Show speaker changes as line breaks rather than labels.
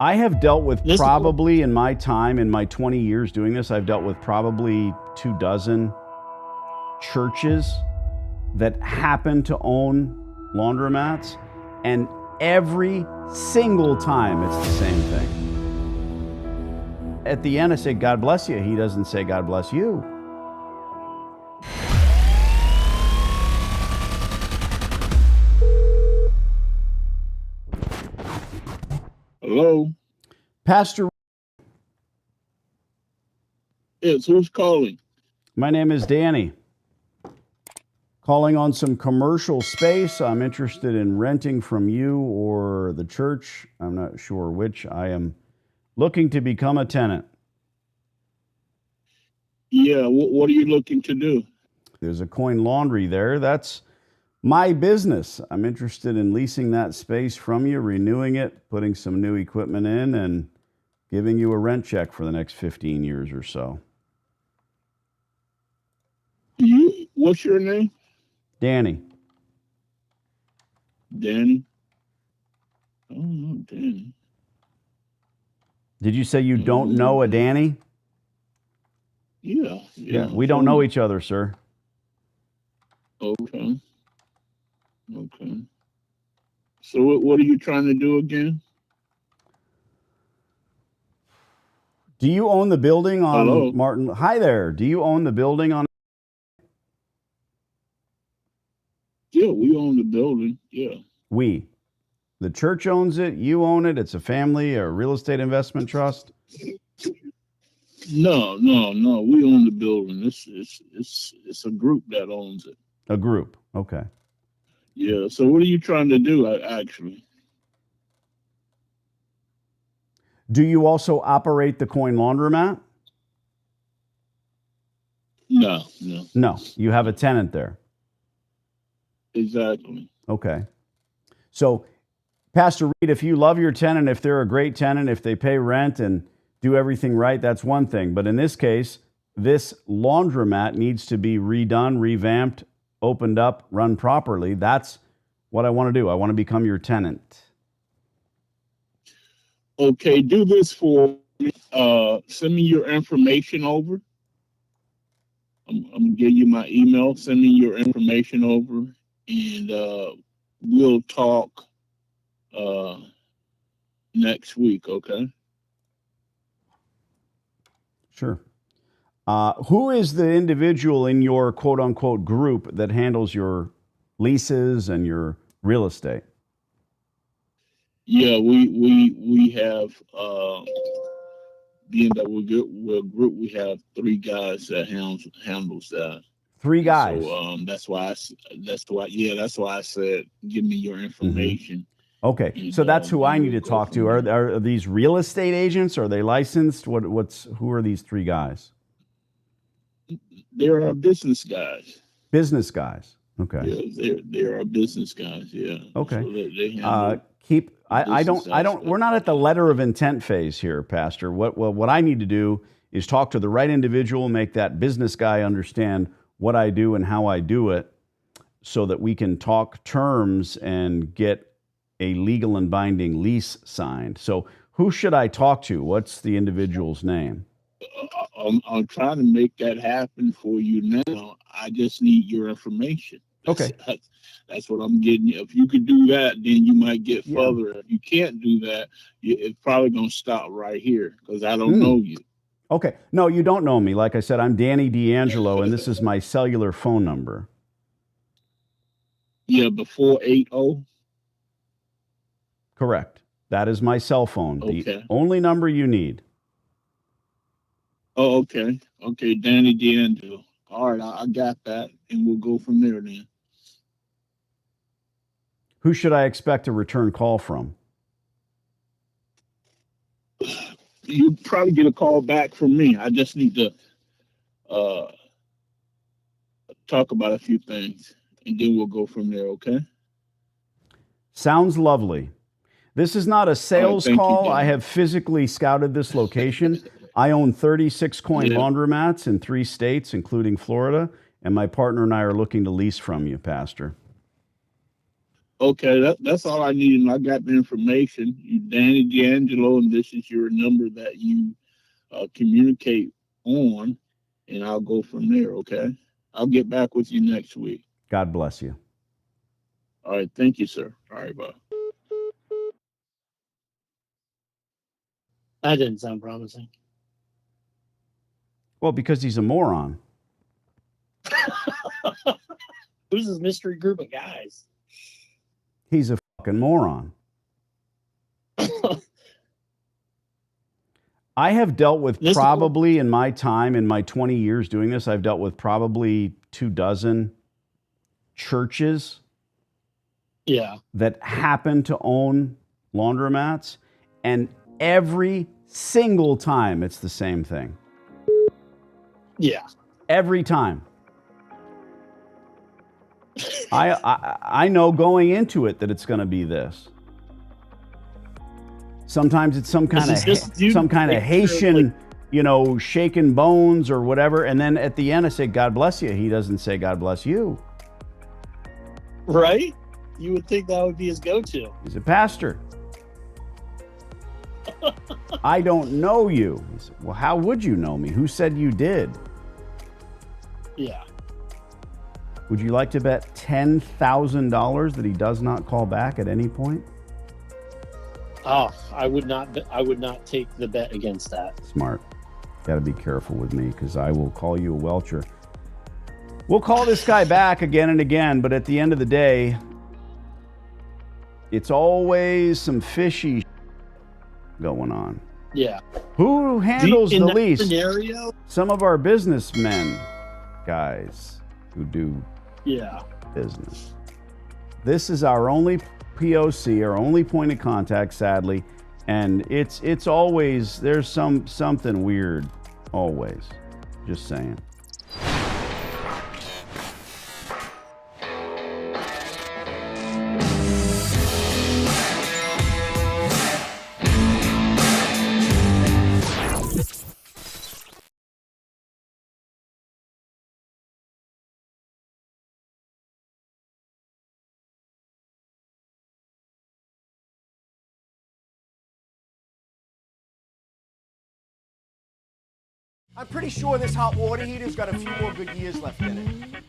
I have dealt with
This
probably in my time, in my 20 years doing this, I've dealt with probably 24 churches that happen to own laundromats. And every single time it's the same thing. At the end, I say, God bless you. He doesn't say, God bless you.
Hello.
Pastor,
Yes, who's calling?
my name is Danny. Calling on some commercial space. I'm interested in renting from you or the church. I'm not sure which. I am looking to become a tenant.
Yeah, what are you looking to do?
There's a coin laundry there. That's my business. I'm interested in leasing that space from you, renewing it, putting some new equipment in, and giving you a rent check for the next 15 years or so.
What's your name?
Danny.
Danny. Oh, no, Danny.
Did you say you don't know a Danny?
Yeah.
We don't know each other, sir.
Okay. So what are you trying to do again?
Do you own the building on
Hello?
Martin? Hi there. Do you own the building on?
Yeah, we own the building. Yeah.
We. The church owns it. You own it. It's a family or real estate investment trust.
No. We own the building. It's a group that owns it.
A group. Okay.
Yeah. So what are you trying to do actually?
Do you also operate the coin laundromat?
No.
No. You have a tenant there.
Exactly.
Okay. So, Pastor Reed, if you love your tenant, if they're a great tenant, if they pay rent and do everything right, that's one thing. But in this case, this laundromat needs to be redone, revamped, opened up, run properly. That's what I want to do. I want to become your tenant.
Okay, do this for me. Send me your information over. I'm gonna give you my email. Send me your information over, and we'll talk next week. Okay.
Sure. Who is the individual in your quote unquote group that handles your leases and your real estate?
Yeah, we have being that we're a group. We have 3 guys that handles that.
3 guys.
So that's why I said give me your information.
Okay,
And,
so that's who I need
we'll
to
go
talk to.
from there.
Are these real estate agents? Are they licensed? Who are these 3 guys?
They're our business guys.
Business guys. Okay.
Yeah, they're our business guys. Yeah.
Okay.
So they handle
I
business
don't.
aspect.
We're not at the letter of intent phase here, Pastor. What I need to do is talk to the right individual, make that business guy understand what I do and how I do it, so that we can talk terms and get a legal and binding lease signed. So who should I talk to? What's the individual's name?
I'm trying to make that happen for you now. I just need your information.
Okay.
That's what I'm getting. If you could do that, then you might get
Yeah.
further. If you can't do that, it's probably going to stop right here because I don't know you.
Okay. No, you don't know me. Like I said, I'm Danny D'Angelo, and this is my cellular phone number.
Yeah, before 80.
Correct. That is my cell phone.
Okay.
The only number you need.
Oh, okay. Okay, Danny D'Angelo. All right, I got that, and we'll go from there then.
Who should I expect a return call from?
You probably get a call back from me. I just need to talk about a few things, and then we'll go from there, okay?
Sounds lovely. This is not a sales
thank you,
call.
Dan.
I have physically scouted this location. I own 36 coin laundromats in 3 states, including Florida, and my partner and I are looking to lease from you, Pastor.
Okay, that's all I need, and I got the information. You, Danny D'Angelo, and this is your number that you communicate on, and I'll go from there. Okay, I'll get back with you next week.
God bless you.
All right, thank you, sir. All right, bye.
That didn't sound promising.
Well, because he's a moron.
Who's this mystery group of guys?
He's a fucking moron. I have dealt with probably in my time, in my 20 years doing this, I've dealt with probably 24 churches that happen to own laundromats. And every single time it's the same thing.
Yeah.
Every time. I know going into it that it's going to be this. Sometimes it's some kind of Haitian, shaking bones or whatever. And then at the end, I say, God bless you. He doesn't say, God bless you.
Right? You would think that would be his go-to.
He's a pastor. I don't know you. He said, well, how would you know me? Who said you did?
Yeah.
Would you like to bet $10,000 that he does not call back at any point?
Oh, I would not take the bet against that.
Smart. Got to be careful with me because I will call you a welcher. We'll call this guy back again and again, but at the end of the day, it's always some fishy going on.
Yeah.
Who handles the least?
Scenario?
Some of our businessmen, guys who do business. This is our only POC, our only point of contact, sadly, and it's always, there's something weird, always. Just saying.
I'm pretty sure this hot water heater's got a few more good years left in it.